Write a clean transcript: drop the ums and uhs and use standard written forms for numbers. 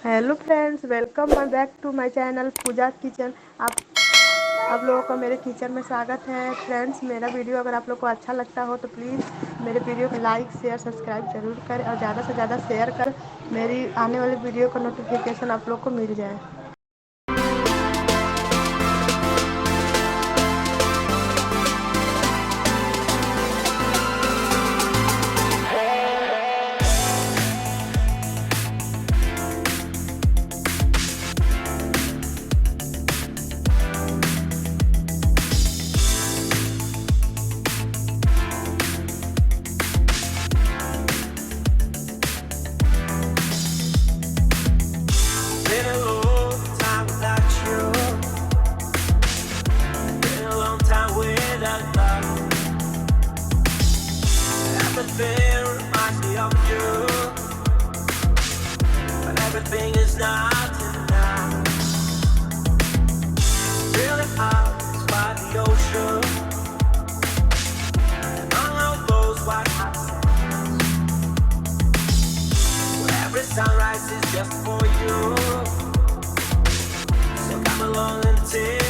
Hello friends, welcome back to my channel Pooja kitchen. आप लोगों का मेरे किचन में स्वागत है। फ्रेंड्स, मेरा वीडियो अगर आप लोग को अच्छा लगता हो तो प्लीज़ मेरे वीडियो को लाइक शेयर सब्सक्राइब ज़रूर करें और ज़्यादा से ज़्यादा शेयर कर मेरी आने वाली वीडियो का नोटिफिकेशन आप लोग को मिल जाए। Been a long time without you. Been a long time without love. Everything reminds me of you, but everything is not enough. Feeling out by the ocean, and all of those white hot sands, where every sunrise is just for you. So come along and take